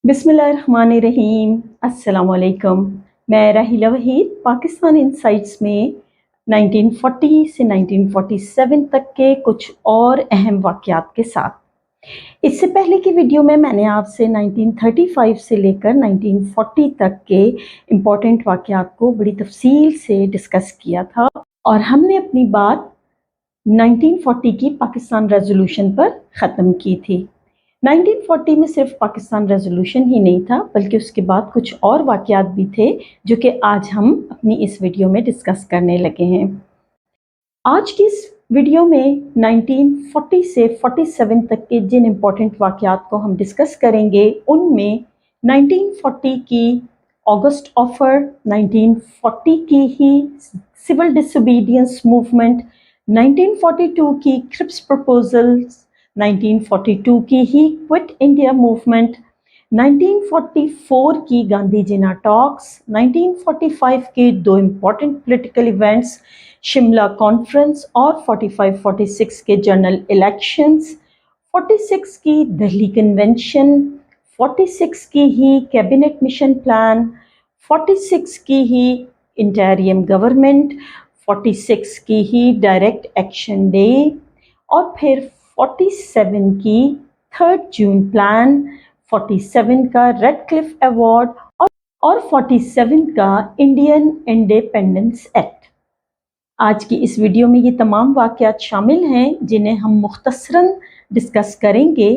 बिस्मिल्लाहिर्रहमानिर्रहीम। अस्सलाम वालेकुम। मैं राहिला वहीद पाकिस्तान इनसाइट्स में 1940 से 1947 तक के कुछ और अहम वाक़यात के साथ। इससे पहले की वीडियो में मैंने आपसे 1935 से लेकर 1940 तक के इम्पॉर्टेंट वाक़यात को बड़ी तफसील से डिस्कस किया था और हमने अपनी बात 1940 की पाकिस्तान रेजोल्यूशन पर ख़त्म की थी। 1940 में सिर्फ पाकिस्तान रेजोल्यूशन ही नहीं था बल्कि उसके बाद कुछ और वाक़यात भी थे जो कि आज हम अपनी इस वीडियो में डिस्कस करने लगे हैं। आज की इस वीडियो में 1940 से 47 तक के जिन इम्पोर्टेंट वाक़यात को हम डिस्कस करेंगे उनमें 1940 की अगस्त ऑफर, 1940 की ही सिविल डिसोबीडियंस मूवमेंट, 1942 की क्रिप्स प्रपोजल्स, 1942 की ही क्विट इंडिया मूवमेंट, 1944 की गांधी जिना टॉक्स, 1945 के दो important political events Shimla conference और 45-46 के जनरल इलेक्शंस, 46 की दिल्ली कन्वेंशन, 46 की ही कैबिनेट मिशन प्लान, 46 की ही इंटरियम गवर्नमेंट, 46 की ही डायरेक्ट एक्शन डे और फिर 47 की 3 जून प्लान, 47 का रेड क्लिफ अवार्ड और 47 का इंडियन इंडिपेंडेंस एक्ट। आज की इस वीडियो में ये तमाम वाक़यात शामिल हैं जिन्हें हम मुख्तसरन डिस्कस करेंगे।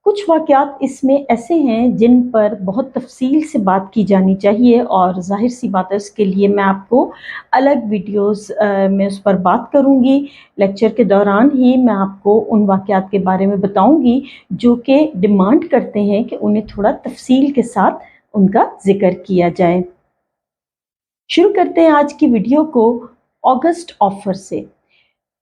कुछ वाक़यात इसमें ऐसे हैं जिन पर बहुत तफसील से बात की जानी चाहिए और ज़ाहिर सी बात है उसके लिए मैं आपको अलग वीडियोस में उस पर बात करूँगी। लेक्चर के दौरान ही मैं आपको उन वाक़यात के बारे में बताऊँगी जो कि डिमांड करते हैं कि उन्हें थोड़ा तफसील के साथ उनका ज़िक्र किया जाए। शुरू करते हैं आज की वीडियो को अगस्त ऑफर से।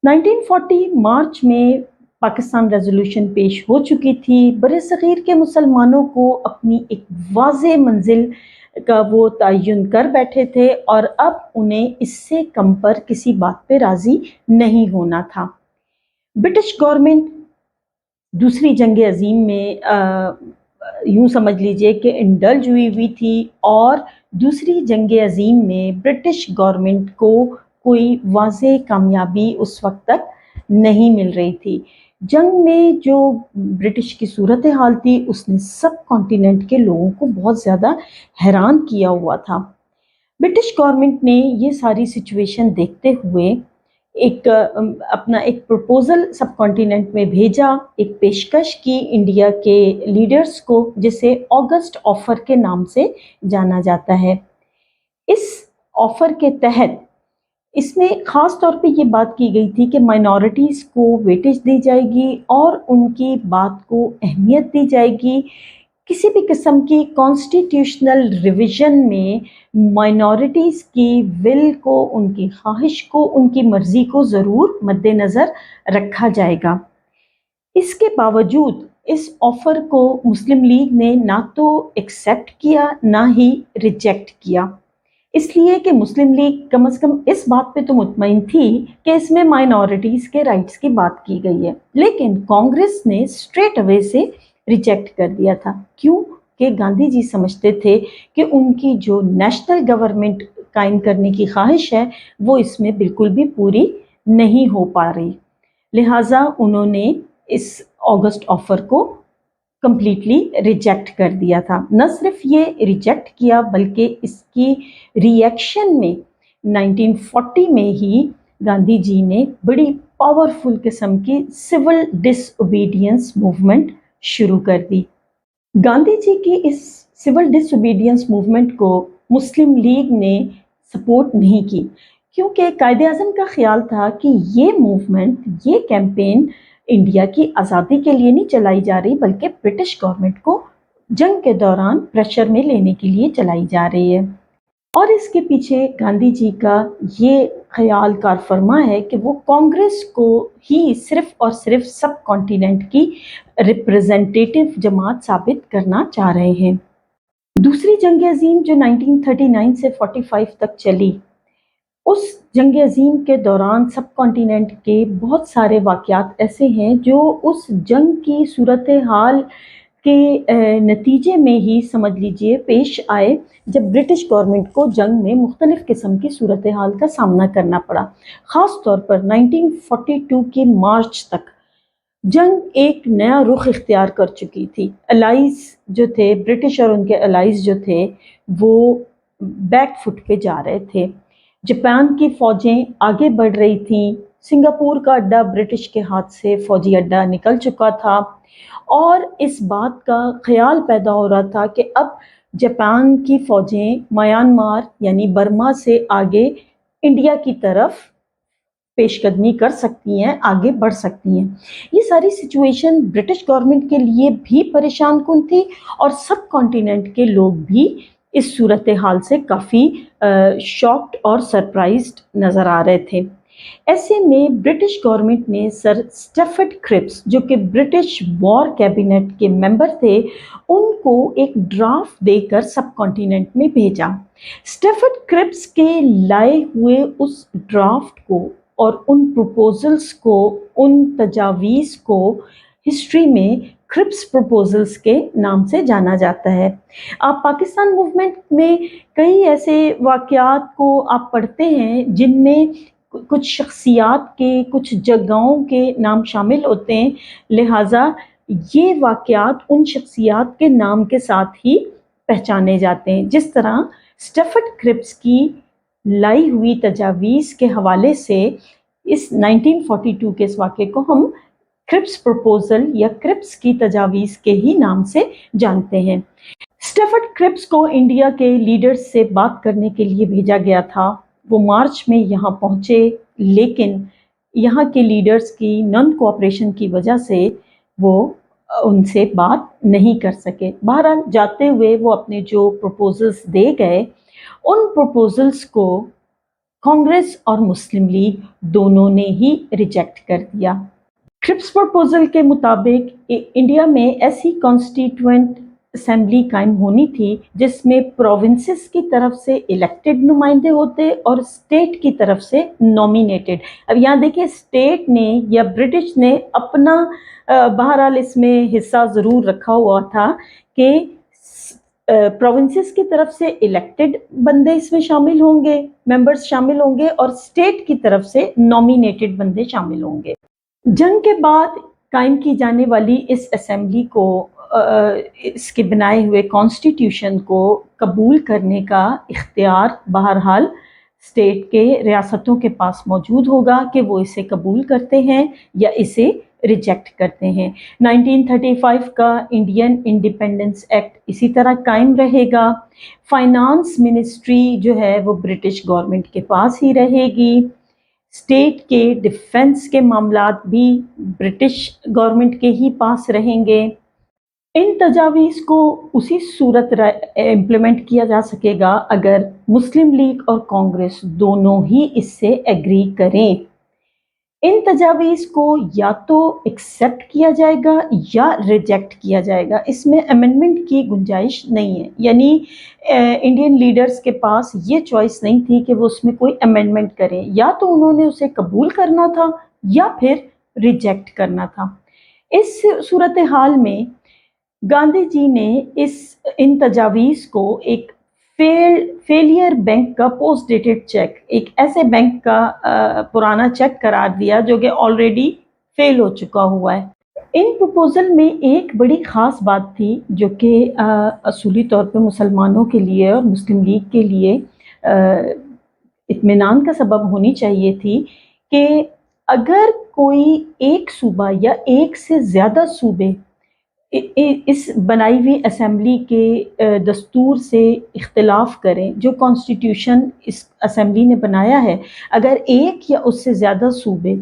1940 मार्च में पाकिस्तान रेजोल्यूशन पेश हो चुकी थी। बरसग़ीर के मुसलमानों को अपनी एक वाज़ेह मंजिल का वो तयन कर बैठे थे और अब उन्हें इससे कम पर किसी बात पे राज़ी नहीं होना था। ब्रिटिश गवर्नमेंट दूसरी जंग अज़ीम में यूँ समझ लीजिए कि इंडल्ज हुई थी और दूसरी जंग अज़ीम में ब्रिटिश गवर्नमेंट को कोई वाज़ेह कामयाबी उस वक्त तक नहीं मिल रही थी। जंग में जो ब्रिटिश की सूरत हाल थी उसने सब कॉन्टिनेंट के लोगों को बहुत ज़्यादा हैरान किया हुआ था। ब्रिटिश गवर्नमेंट ने ये सारी सिचुएशन देखते हुए अपना एक प्रपोज़ल सब कॉन्टिनेंट में भेजा, एक पेशकश की इंडिया के लीडर्स को जिसे अगस्त ऑफर के नाम से जाना जाता है। इस ऑफर के तहत इसमें ख़ास तौर पे ये बात की गई थी कि माइनॉरिटीज़ को वेटेज दी जाएगी और उनकी बात को अहमियत दी जाएगी। किसी भी किस्म की कॉन्स्टिट्यूशनल रिवीजन में माइनॉरिटीज़ की विल को, उनकी ख्वाहिश को, उनकी मर्ज़ी को ज़रूर मद्देनज़र रखा जाएगा। इसके बावजूद इस ऑफ़र को मुस्लिम लीग ने ना तो एक्सेप्ट किया ना ही रिजेक्ट किया, इसलिए कि मुस्लिम लीग कम से कम इस बात पे तो मुतमईन थी कि इसमें माइनॉरिटीज़ के राइट्स की बात की गई है, लेकिन कांग्रेस ने स्ट्रेट अवे से रिजेक्ट कर दिया था। क्यों? कि गांधी जी समझते थे कि उनकी जो नेशनल गवर्नमेंट कायम करने की ख्वाहिश है वो इसमें बिल्कुल भी पूरी नहीं हो पा रही, लिहाजा उन्होंने इस अगस्त ऑफर को कम्प्लीटली रिजेक्ट कर दिया था। न सिर्फ ये रिजेक्ट किया बल्कि इसकी रिएक्शन में 1940 में ही गांधी जी ने बड़ी पावरफुल किस्म की सिविल डिसओबीडियंस मूवमेंट शुरू कर दी। गांधी जी की इस सिविल डिसओबीडियंस मूवमेंट को मुस्लिम लीग ने सपोर्ट नहीं की, क्योंकि कायदे आज़म का ख्याल था कि ये मूवमेंट, ये कैंपेन इंडिया की आज़ादी के लिए नहीं चलाई जा रही बल्कि ब्रिटिश गवर्नमेंट को जंग के दौरान प्रेशर में लेने के लिए चलाई जा रही है। और इसके पीछे गांधी जी का ये ख्याल कार फरमा है कि वो कांग्रेस को ही सिर्फ और सिर्फ सब कॉन्टिनेंट की रिप्रेजेंटेटिव जमात साबित करना चाह रहे हैं। दूसरी जंग अजीम जो 1939 से 45 तक चली, उस जंग अजीम के दौरान सब कॉन्टिनेंट के बहुत सारे वाक़यात ऐसे हैं जो उस जंग की सूरत हाल کے نتیجے میں ہی سمجھ لیجئے پیش آئے جب برٹش گورنمنٹ کو جنگ میں مختلف قسم کی صورتحال کا سامنا کرنا پڑا. خاص طور پر 1942 کے مارچ تک جنگ ایک نیا رخ اختیار کر چکی تھی. الائز جو تھے، برٹش اور ان کے الائز جو تھے، وہ بیک فٹ پہ جا رہے تھے. جاپان کی فوجیں آگے بڑھ رہی تھیں. سنگاپور کا اڈہ برٹش کے ہاتھ سے فوجی اڈہ نکل چکا تھا، اور اس بات کا خیال پیدا ہو رہا تھا کہ اب جاپان کی فوجیں میانمار یعنی برما سے آگے انڈیا کی طرف پیش قدمی کر سکتی ہیں، آگے بڑھ سکتی ہیں. یہ ساری سچویشن برٹش گورنمنٹ کے لیے بھی پریشان کن تھی، اور سب کانٹیننٹ کے لوگ بھی اس صورتحال سے کافی شاکڈ اور سرپرائزڈ نظر آ رہے تھے. ایسے میں برٹش گورنمنٹ نے سر اسٹیفرڈ کرپس، جو کہ برٹش وار کیبنٹ کے ممبر تھے، ان کو ایک ڈرافٹ دے کر سب کانٹیننٹ میں بھیجا. اسٹیفرڈ کرپس کے لائے ہوئے اس ڈرافٹ کو اور ان پروپوزلز کو، ان تجاویز کو ہسٹری میں کرپس پروپوزلز کے نام سے جانا جاتا ہے. آپ پاکستان موومنٹ میں کئی ایسے واقعات کو آپ پڑھتے ہیں جن میں کچھ شخصیات کے، کچھ جگہوں کے نام شامل ہوتے ہیں، لہٰذا یہ واقعات ان شخصیات کے نام کے ساتھ ہی پہچانے جاتے ہیں. جس طرح اسٹیفرڈ کرپس کی لائی ہوئی تجاویز کے حوالے سے اس 1942 کے اس واقعے کو ہم کرپس پروپوزل یا کرپس کی تجاویز کے ہی نام سے جانتے ہیں. اسٹیفرڈ کرپس کو انڈیا کے لیڈرز سے بات کرنے کے لیے بھیجا گیا تھا. وہ مارچ میں یہاں پہنچے، لیکن یہاں کے لیڈرز کی نان کوآپریشن کی وجہ سے وہ ان سے بات نہیں کر سکے. بہرحال جاتے ہوئے وہ اپنے جو پروپوزلز دے گئے، ان پروپوزلز کو کانگریس اور مسلم لیگ دونوں نے ہی ریجیکٹ کر دیا. کرپس پروپوزل کے مطابق انڈیا میں ایسی کانسٹیٹیوئنٹ اسمبلی قائم ہونی تھی جس میں پروونسز کی طرف سے الیکٹڈ نمائندے ہوتے اور اسٹیٹ کی طرف سے نومینیٹڈ. اب یہاں دیکھیں، اسٹیٹ نے یا برٹش نے اپنا بہرحال اس میں حصہ ضرور رکھا ہوا تھا کہ پروونسز کی طرف سے الیکٹڈ بندے اس میں شامل ہوں گے، ممبرز شامل ہوں گے، اور اسٹیٹ کی طرف سے نومینیٹڈ بندے شامل ہوں گے. جنگ کے بعد قائم کی جانے والی اس اسمبلی کو، اس کے بنائے ہوئے کانسٹیٹیوشن کو قبول کرنے کا اختیار بہرحال اسٹیٹ کے ریاستوں کے پاس موجود ہوگا کہ وہ اسے قبول کرتے ہیں یا اسے ریجیکٹ کرتے ہیں. 1935 کا انڈین انڈیپینڈنس ایکٹ اسی طرح قائم رہے گا. فائنانس منسٹری جو ہے وہ برٹش گورنمنٹ کے پاس ہی رہے گی. اسٹیٹ کے ڈیفنس کے معاملات بھی برٹش گورنمنٹ کے ہی پاس رہیں گے. ان تجاویز کو اسی صورت امپلیمنٹ کیا جا سکے گا اگر مسلم لیگ اور کانگریس دونوں ہی اس سے ایگری کریں. ان تجاویز کو یا تو ایکسیپٹ کیا جائے گا یا ریجیکٹ کیا جائے گا. اس میں امینڈمنٹ کی گنجائش نہیں ہے، یعنی انڈین لیڈرز کے پاس یہ چوائس نہیں تھی کہ وہ اس میں کوئی امینڈمنٹ کریں. یا تو انہوں نے اسے قبول کرنا تھا یا پھر ریجیکٹ کرنا تھا. اس صورتحال میں گاندھی جی نے ان تجاویز کو ایک فیلئر بینک کا پوسٹ ڈیٹڈ چیک، ایک ایسے بینک کا پرانا چیک قرار دیا جو کہ آلریڈی فیل ہو چکا ہوا ہے. ان پروپوزل میں ایک بڑی خاص بات تھی جو کہ اصولی طور پہ مسلمانوں کے لیے اور مسلم لیگ کے لیے اطمینان کا سبب ہونی چاہیے تھی کہ اگر کوئی ایک صوبہ یا ایک سے زیادہ صوبے اس بنائی ہوئی اسمبلی کے دستور سے اختلاف کریں، جو کانسٹیٹیوشن اس اسمبلی نے بنایا ہے، اگر ایک یا اس سے زیادہ صوبے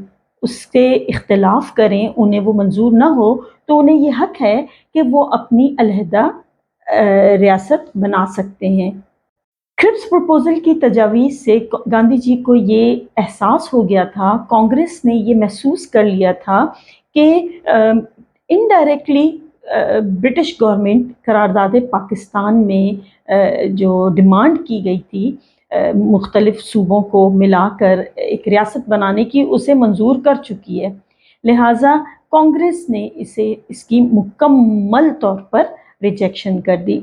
اس سے اختلاف کریں، انہیں وہ منظور نہ ہو، تو انہیں یہ حق ہے کہ وہ اپنی علیحدہ ریاست بنا سکتے ہیں. کرپس پروپوزل کی تجاویز سے گاندھی جی کو یہ احساس ہو گیا تھا، کانگریس نے یہ محسوس کر لیا تھا کہ انڈائریکٹلی برٹش گورنمنٹ قرارداد پاکستان میں جو ڈیمانڈ کی گئی تھی مختلف صوبوں کو ملا کر ایک ریاست بنانے کی، اسے منظور کر چکی ہے. لہٰذا कांग्रेस ने इसकी मुकम्मल तौर पर रिजेक्शन कर दी,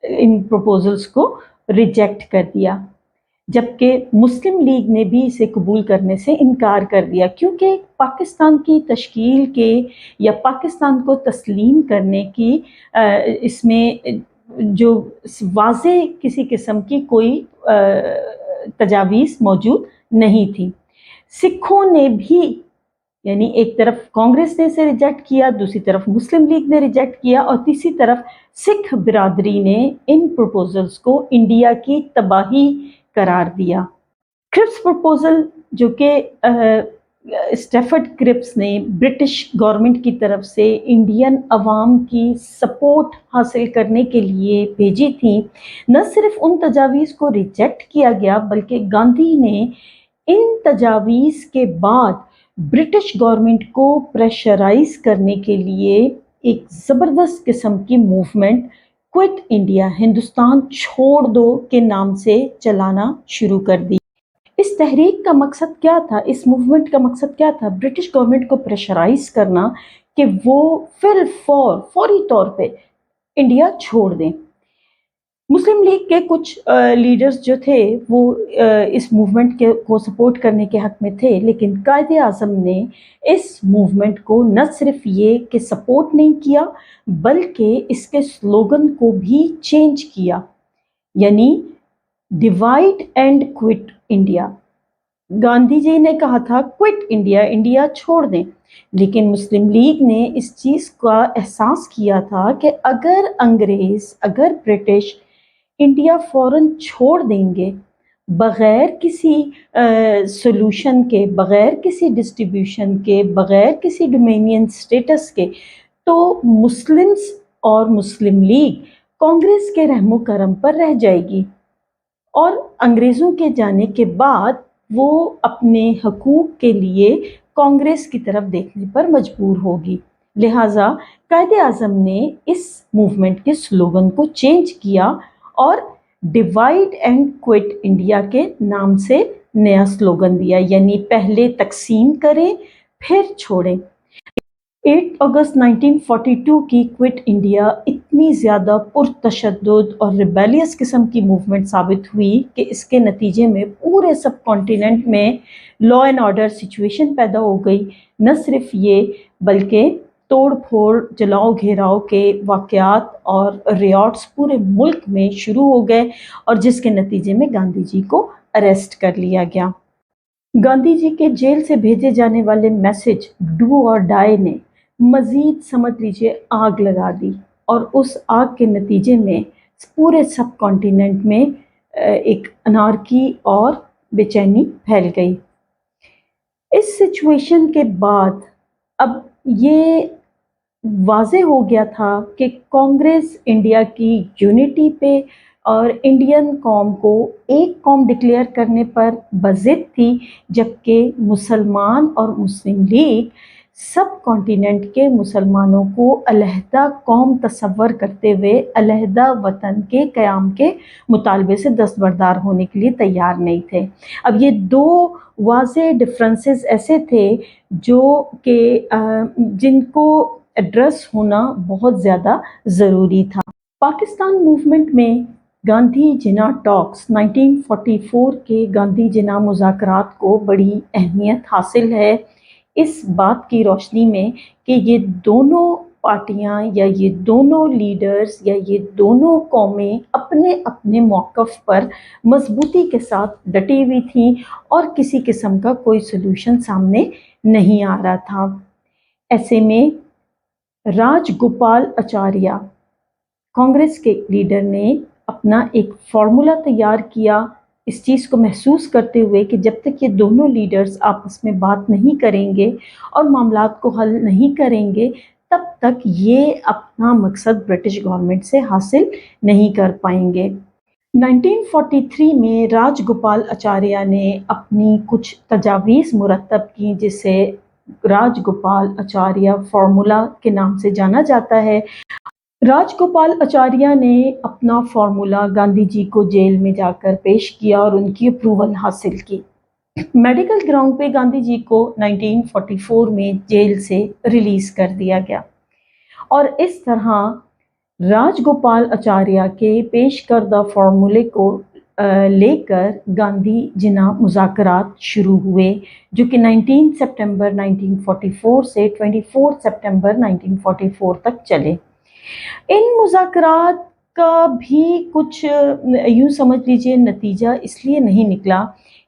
इन प्रपोजल्स को रिजेक्ट कर दिया, जबकि मुस्लिम लीग ने भी इसे कबूल करने से इनकार कर दिया, क्योंकि पाकिस्तान की तश्कील के या पाकिस्तान को तस्लीम करने की इसमें जो वाज़े किसी किस्म की कोई तजावीज़ मौजूद नहीं थी। सिखों ने भी, यानी एक तरफ कांग्रेस ने इसे रिजेक्ट किया, दूसरी तरफ मुस्लिम लीग ने रिजेक्ट किया, और तीसरी तरफ सिख बिरादरी ने इन प्रपोजल्स को इंडिया की तबाही करार दिया। क्रिप्स प्रपोजल, जो कि स्टैफर्ड क्रिप्स ने ब्रिटिश गवर्नमेंट की तरफ से इंडियन अवाम की सपोर्ट हासिल करने के लिए भेजी थी, न सिर्फ उन तजावीज़ को रिजेक्ट किया गया, बल्कि गांधी ने इन तजावीज़ के बाद ब्रिटिश गवर्नमेंट को प्रेशराइज करने के लिए एक ज़बरदस्त किस्म की मूवमेंट क्विट इंडिया, हिंदुस्तान छोड़ दो के नाम से चलाना शुरू कर दी। इस तहरीक का मकसद क्या था, इस मूवमेंट का मकसद क्या था? ब्रिटिश गवर्नमेंट को प्रेशराइज करना कि वो फौरी तौर पे इंडिया छोड़ दें। मुस्लिम लीग के कुछ लीडर्स जो थे वो इस मूवमेंट को सपोर्ट करने के हक में थे, लेकिन कायदे आज़म ने इस मूवमेंट को न सिर्फ ये कि सपोर्ट नहीं किया, बल्कि इसके स्लोगन को भी चेंज किया, यानी divide and quit India. Gandhi ji ने कहा था क्विट इंडिया, इंडिया छोड़ दें, लेकिन मुस्लिम लीग ने इस चीज़ का एहसास किया था कि अगर ब्रिटिश इंडिया फ़ौरन छोड़ देंगे, बग़ैर किसी सॉल्यूशन के, बग़ैर किसी डिस्ट्रीब्यूशन के, बग़ैर किसी डोमिनियन स्टेटस के, तो मुस्लिम्स और मुस्लिम लीग कांग्रेस के रहमो करम पर रह जाएगी, और अंग्रेज़ों के जाने के बाद वो अपने हकूक़ के लिए कांग्रेस की तरफ देखने पर मजबूर होगी। लिहाजा कायदे आज़म ने इस मूवमेंट के स्लोगन को चेंज किया और डिवाइड एंड क्विट इंडिया के नाम से नया स्लोगन दिया, यानी पहले तकसीम करें फिर छोड़ें। 8 अगस्त 1942 की क्विट इंडिया इतनी ज़्यादा पुरतशद्दुद और रिबेलियस किस्म की मूवमेंट साबित हुई कि इसके नतीजे में पूरे सब कॉन्टिनेंट में लॉ एंड ऑर्डर सिचुएशन पैदा हो गई। न सिर्फ ये, बल्कि तोड़ फोड़, जलाओ घेराव के वाक़यात और रियॉट्स पूरे मुल्क में शुरू हो गए, और जिसके नतीजे में गांधी जी को अरेस्ट कर लिया गया। गांधी जी के जेल से भेजे जाने वाले मैसेज डू और डाई ने मज़ीद समझ लीजिए आग लगा दी, और उस आग के नतीजे में पूरे सब कॉन्टिनेंट में एक अनारकी और बेचैनी फैल गई। इस सिचुएशन के बाद अब ये वाज़े हो गया था कि कांग्रेस इंडिया की यूनिटी पे और इंडियन कौम को एक कौम डिक्लेयर करने पर बज़िद थी, जबकि मुसलमान और मुस्लिम लीग सब कॉन्टिनेंट के मुसलमानों को अलहदा कौम तसव्वुर करते हुए अलहदा वतन के क़याम के मुतालबे से दस्तबरदार होने के लिए तैयार नहीं थे। अब ये दो वाज़े डिफरेंसेस ऐसे थे जो कि जिनको एड्रेस होना बहुत ज़्यादा ज़रूरी था। पाकिस्तान मूवमेंट में गांधी जिना टॉक्स 1944 के गांधी जिना मुज़ाकरात को बड़ी अहमियत हासिल है, इस बात की रोशनी में कि ये दोनों पार्टियां या ये दोनों लीडर्स या ये दोनों कौमें अपने अपने मौक़िफ़ पर मजबूती के साथ डटी हुई थीं, और किसी किस्म का कोई सलूशन सामने नहीं आ रहा था। ऐसे में राजगोपालाचार्य कांग्रेस के लीडर ने अपना एक फार्मूला तैयार किया, इस चीज़ को महसूस करते हुए कि जब तक ये दोनों लीडर्स आपस में बात नहीं करेंगे और मामलात को हल नहीं करेंगे, तब तक ये अपना मकसद ब्रिटिश गवर्नमेंट से हासिल नहीं कर पाएंगे। 1943 में राजगोपालाचार्य ने अपनी कुछ तजावीज़ मुरतब की, जिसे राजगोपालाचार्य फार्मूला के नाम से जाना जाता है। राजगोपालाचार्य ने अपना फार्मूला गांधी जी को जेल में जाकर पेश किया और उनकी अप्रूवल हासिल की। میڈیکل گراؤنڈ پہ گاندھی جی کو 1944 میں جیل سے ریلیز کر دیا گیا، اور اس طرح راج گوپال آچاریہ کے پیش کردہ فارمولے کو لے کر گاندھی جنا مذاکرات شروع ہوئے، جو کہ 19 سپٹمبر 1944 سے 24 سپٹمبر 1944 تک چلے۔ ان مذاکرات کا بھی کچھ یوں سمجھ لیجئے نتیجہ اس لیے نہیں نکلا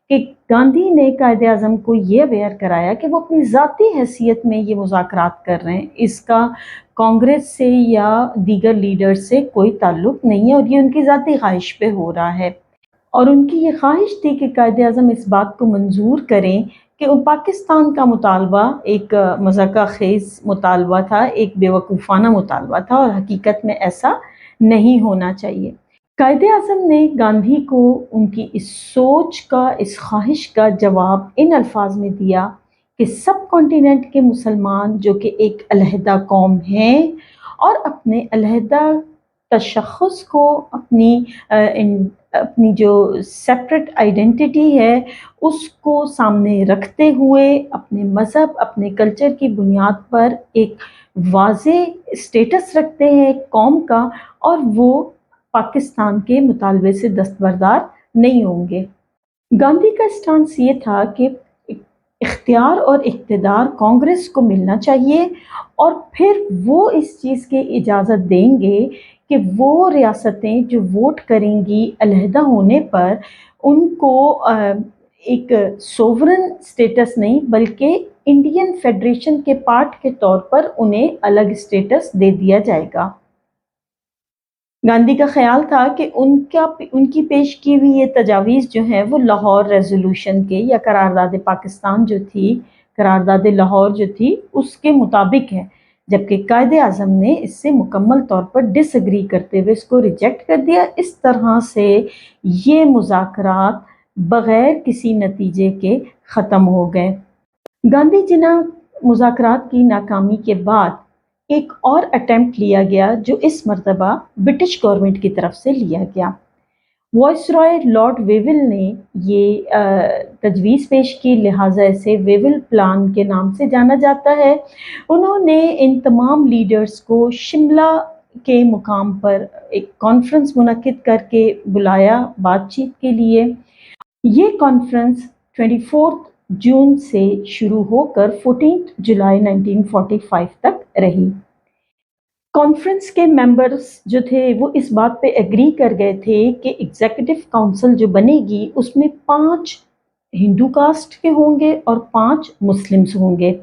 کہ گاندھی نے قائد اعظم کو یہ اویئر کرایا کہ وہ اپنی ذاتی حیثیت میں یہ مذاکرات کر رہے ہیں، اس کا کانگریس سے یا دیگر لیڈر سے کوئی تعلق نہیں ہے، اور یہ ان کی ذاتی خواہش پہ ہو رہا ہے۔ اور ان کی یہ خواہش تھی کہ قائد اعظم اس بات کو منظور کریں کہ پاکستان کا مطالبہ ایک مضحکہ خیز مطالبہ تھا، ایک بیوقوفانہ مطالبہ تھا، اور حقیقت میں ایسا نہیں ہونا چاہیے۔ قائد اعظم نے گاندھی کو ان کی اس سوچ کا، اس خواہش کا جواب ان الفاظ میں دیا کہ سب کانٹیننٹ کے مسلمان جو کہ ایک علیحدہ قوم ہیں اور اپنے علیحدہ تشخص کو، اپنی جو سیپریٹ آئیڈینٹی ہے اس کو سامنے رکھتے ہوئے اپنے مذہب، اپنے کلچر کی بنیاد پر ایک واضح اسٹیٹس رکھتے ہیں ایک قوم کا، اور وہ پاکستان کے مطالبے سے دستبردار نہیں ہوں گے۔ گاندھی کا اسٹانس یہ تھا کہ اختیار اور اقتدار کانگریس کو ملنا چاہیے، اور پھر وہ اس چیز کی اجازت دیں گے کہ وہ ریاستیں جو ووٹ کریں گی علیحدہ ہونے پر، ان کو ایک سوورن سٹیٹس نہیں بلکہ انڈین فیڈریشن کے پارٹ کے طور پر انہیں الگ سٹیٹس دے دیا جائے گا۔ گاندھی کا خیال تھا کہ ان کی پیش کی ہوئی یہ تجاویز جو ہیں وہ لاہور ریزولوشن کے یا قرارداد پاکستان جو تھی، قرارداد لاہور جو تھی اس کے مطابق ہے، جبکہ قائد اعظم نے اس سے مکمل طور پر ڈس ایگری کرتے ہوئے اس کو ریجیکٹ کر دیا۔ اس طرح سے یہ مذاکرات بغیر کسی نتیجے کے ختم ہو گئے۔ گاندھی جناح مذاکرات کی ناکامی کے بعد ایک اور اٹیمپٹ لیا گیا جو اس مرتبہ برٹش گورنمنٹ کی طرف سے لیا گیا۔ وائس رائے لارڈ ویول نے یہ تجویز پیش کی، لہٰذا اسے ویول پلان کے نام سے جانا جاتا ہے۔ انہوں نے ان تمام لیڈرز کو شملہ کے مقام پر ایک کانفرنس منعقد کر کے بلایا بات چیت کے لیے۔ یہ کانفرنس 24 جون سے شروع ہو کر 14 جولائی 1945 تک رہی۔ کانفرنس کے ممبرز جو تھے وہ اس بات پہ ایگری کر گئے تھے کہ ایگزیکٹو کونسل جو بنے گی اس میں 5 ہندو کاسٹ کے ہوں گے اور 5 مسلمز ہوں گے،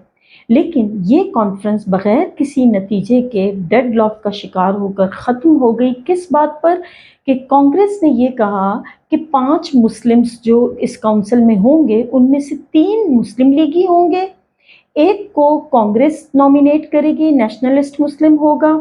لیکن یہ کانفرنس بغیر کسی نتیجے کے ڈیڈ لاک کا شکار ہو کر ختم ہو گئی۔ کس بات پر؟ کہ کانگریس نے یہ کہا کہ 5 مسلمز جو اس کونسل میں ہوں گے ان میں سے 3 مسلم لیگی ہوں گے، ایک کو کانگریس نامینیٹ کرے گی، نیشنلسٹ مسلم ہوگا،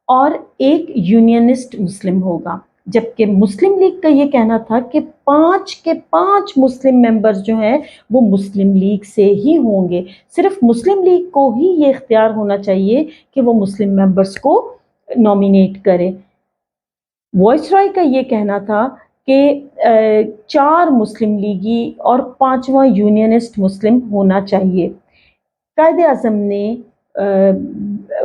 اور ایک یونینسٹ مسلم ہوگا، جبکہ مسلم لیگ کا یہ کہنا تھا کہ 5 کے 5 مسلم ممبرز جو ہیں وہ مسلم لیگ سے ہی ہوں گے، صرف مسلم لیگ کو ہی یہ اختیار ہونا چاہیے کہ وہ مسلم ممبرز کو نامینیٹ کرے۔ وائس رائے کا یہ کہنا تھا کہ 4 مسلم لیگی اور 5واں یونینسٹ مسلم ہونا چاہیے۔ قائد اعظم نے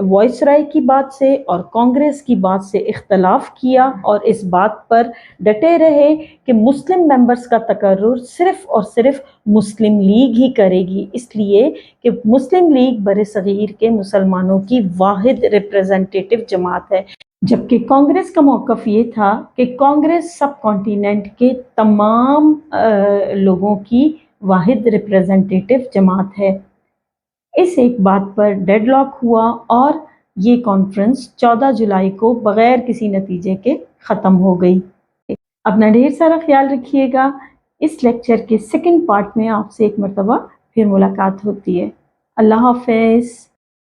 وائس رائے کی بات سے اور کانگریس کی بات سے اختلاف کیا اور اس بات پر ڈٹے رہے کہ مسلم ممبرز کا تقرر صرف اور صرف مسلم لیگ ہی کرے گی، اس لیے کہ مسلم لیگ برصغیر کے مسلمانوں کی واحد ریپریزنٹیٹیو جماعت ہے، جبکہ کانگریس کا موقف یہ تھا کہ کانگریس سب کانٹیننٹ کے تمام لوگوں کی واحد ریپریزنٹیٹیو جماعت ہے۔ اس ایک بات پر ڈیڈ لاک ہوا اور یہ کانفرنس 14 جولائی کو بغیر کسی نتیجے کے ختم ہو گئی۔ اپنا ڈھیر سارا خیال رکھیے گا۔ اس لیکچر کے سیکنڈ پارٹ میں آپ سے ایک مرتبہ پھر ملاقات ہوتی ہے۔ اللہ حافظ۔